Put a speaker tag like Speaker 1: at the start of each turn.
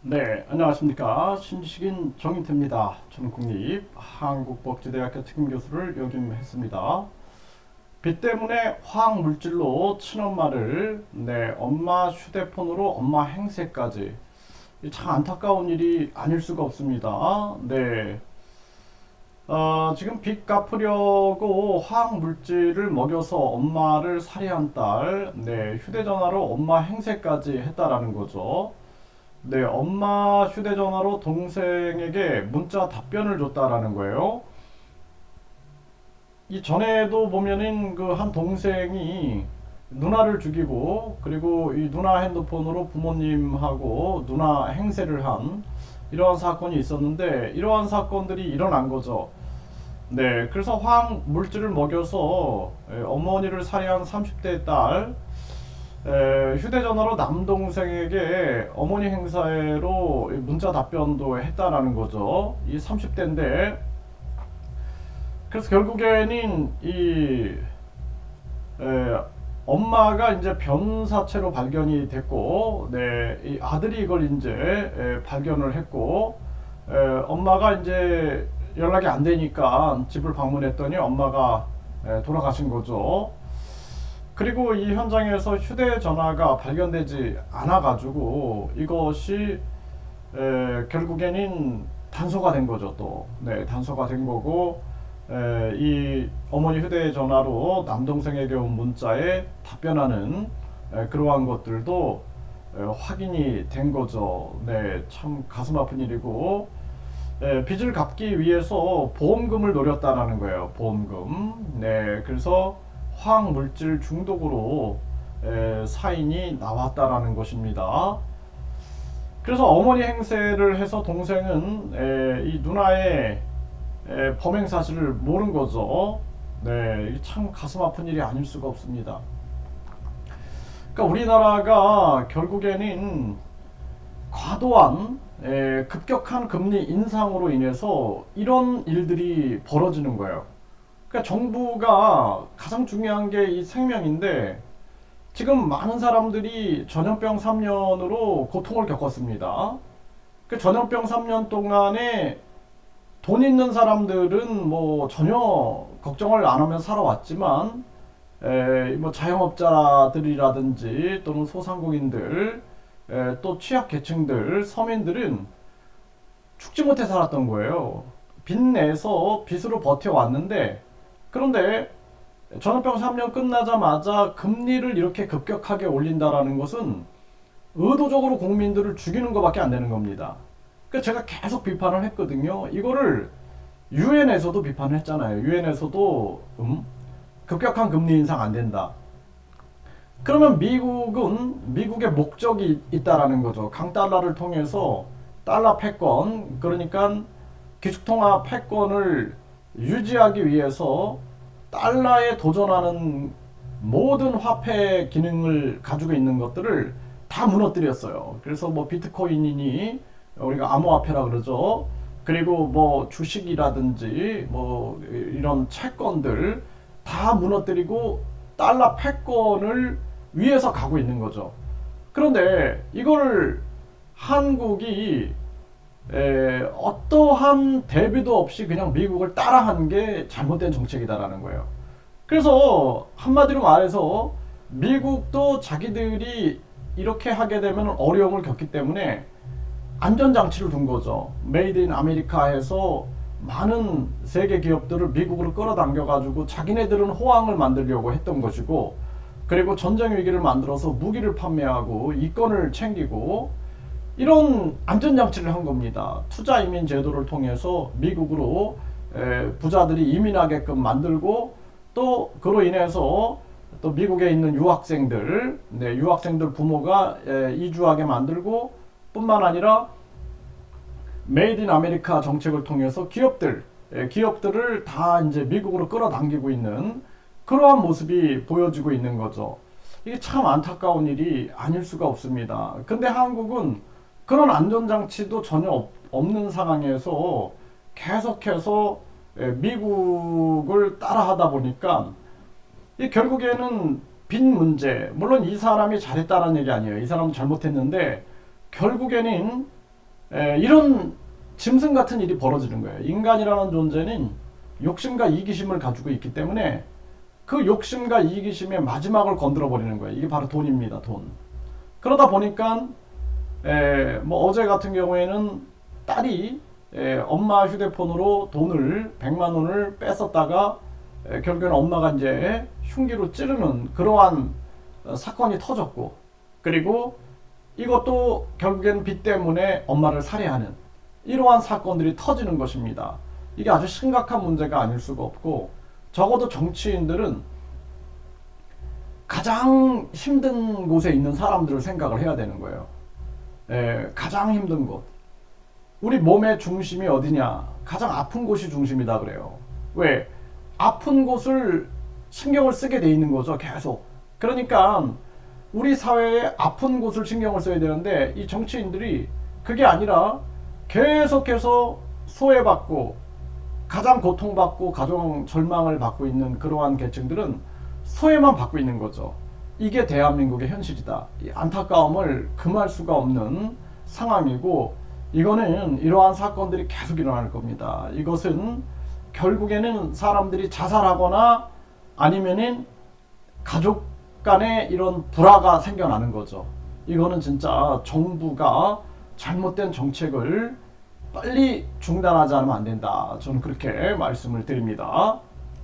Speaker 1: 네, 안녕하십니까. 신식인 정인태입니다. 저는 국립한국복지대학교 특임교수를 역임했습니다. 비 때문에 화학 물질로 친엄마를 엄마 휴대폰으로 엄마 행세까지 참 안타까운 일이 아닐 수가 없습니다. 지금 빚 갚으려고 화학 물질을 먹여서 엄마를 살해한 딸, 휴대전화로 엄마 행세까지 했다라는 거죠. 엄마 휴대전화로 동생에게 문자 답변을 줬다라는 거예요. 이 전에도 보면은 그 한 동생이 누나를 죽이고 그리고 이 누나 핸드폰으로 부모님하고 누나 행세를 한 이러한 사건이 있었는데 이러한 사건들이 일어난 거죠. 그래서 화학 물질을 먹여서 어머니를 살해한 30대 딸 휴대전화로 남동생에게 어머니 행사로 문자 답변도 했다라는 거죠. 이 30대인데 그래서 결국에는 이 엄마가 이제 변사체로 발견이 됐고, 이 아들이 이걸 이제 발견을 했고, 엄마가 이제 연락이 안 되니까 집을 방문했더니 엄마가 돌아가신 거죠. 그리고 이 현장에서 휴대전화가 발견되지 않아가지고 이것이 결국에는 단서가 된 거죠. 또 단서가 된 거고 이 어머니 휴대전화로 남동생에게 온 문자에 답변하는 그러한 것들도 확인이 된 거죠. 참 가슴 아픈 일이고 빚을 갚기 위해서 보험금을 노렸다라는 거예요. 보험금. 그래서 화학 물질 중독으로 사인이 나왔다라는 것입니다. 그래서 어머니 행세를 해서 동생은 이 누나의 범행 사실을 모른 거죠. 참 가슴 아픈 일이 아닐 수가 없습니다. 그러니까 우리나라가 결국에는 과도한 급격한 금리 인상으로 인해서 이런 일들이 벌어지는 거예요. 그러니까 정부가 가장 중요한 게 이 생명인데 지금 많은 사람들이 전염병 3년으로 고통을 겪었습니다. 그 전염병 3년 동안에 돈 있는 사람들은 뭐 전혀 걱정을 안 하며 살아왔지만 뭐 자영업자들이라든지 또는 소상공인들 또 취약계층들 서민들은 죽지 못해 살았던 거예요. 빚내서 빚으로 버텨왔는데 그런데 전염병 3년 끝나자마자 금리를 이렇게 급격하게 올린다라는 것은 의도적으로 국민들을 죽이는 것밖에 안 되는 겁니다. 그러니까 제가 계속 비판을 했거든요. 이거를 유엔에서도 비판을 했잖아요. 유엔에서도 급격한 금리 인상 안 된다. 그러면 미국의 목적이 있다라는 거죠. 강달러를 통해서 달러 패권, 그러니까 기축통화 패권을 유지하기 위해서 달러에 도전하는 모든 화폐 기능을 가지고 있는 것들을 다 무너뜨렸어요. 그래서 뭐 비트코인이니 우리가 암호화폐라 그러죠. 그리고 뭐 주식이라든지 뭐 이런 채권들 다 무너뜨리고 달러 패권을 위해서 가고 있는 거죠. 그런데 이걸 한국이 어떠한 대비도 없이 그냥 미국을 따라한 게 잘못된 정책이다라는 거예요. 그래서 한마디로 말해서 미국도 자기들이 이렇게 하게 되면 어려움을 겪기 때문에 안전장치를 둔 거죠. 메이드 인 아메리카에서 많은 세계 기업들을 미국으로 끌어당겨가지고 자기네들은 호황을 만들려고 했던 것이고, 그리고 전쟁 위기를 만들어서 무기를 판매하고 이권을 챙기고 이런 안전장치를 한 겁니다. 투자 이민 제도를 통해서 미국으로 부자들이 이민하게끔 만들고 또 그로 인해서 또 미국에 있는 유학생들 부모가 이주하게 만들고 뿐만 아니라 메이드 인 아메리카 정책을 통해서 기업들을 다 이제 미국으로 끌어당기고 있는 그러한 모습이 보여지고 있는 거죠. 이게 참 안타까운 일이 아닐 수가 없습니다. 근데 한국은 그런 안전장치도 전혀 없는 상황에서 계속해서 미국을 따라하다 보니까 결국에는 빚 문제, 물론 이 사람이 잘했다는 얘기 아니에요. 이 사람은 잘못했는데 결국에는 이런 짐승 같은 일이 벌어지는 거예요. 인간이라는 존재는 욕심과 이기심을 가지고 있기 때문에 그 욕심과 이기심의 마지막을 건드려 버리는 거예요. 이게 바로 돈입니다. 돈. 그러다 보니까 뭐 어제 같은 경우에는 딸이 엄마 휴대폰으로 돈을 100만 원을 뺐었다가 결국에는 엄마가 이제 흉기로 찌르는 그러한 사건이 터졌고, 그리고 이것도 결국엔 빚 때문에 엄마를 살해하는 이러한 사건들이 터지는 것입니다. 이게 아주 심각한 문제가 아닐 수가 없고, 적어도 정치인들은 가장 힘든 곳에 있는 사람들을 생각을 해야 되는 거예요. 가장 힘든 곳. 우리 몸의 중심이 어디냐? 가장 아픈 곳이 중심이다 그래요. 왜? 아픈 곳을 신경을 쓰게 돼 있는 거죠, 계속. 그러니까 우리 사회의 아픈 곳을 신경을 써야 되는데, 이 정치인들이 그게 아니라 계속해서 소외받고 가장 고통받고 가장 절망을 받고 있는 그러한 계층들은 소외만 받고 있는 거죠. 이게 대한민국의 현실이다. 이 안타까움을 금할 수가 없는 상황이고, 이거는 이러한 사건들이 계속 일어날 겁니다. 이것은 결국에는 사람들이 자살하거나 아니면은 가족 간에 이런 불화가 생겨나는 거죠. 이거는 진짜 정부가 잘못된 정책을 빨리 중단하지 않으면 안 된다. 저는 그렇게 말씀을 드립니다.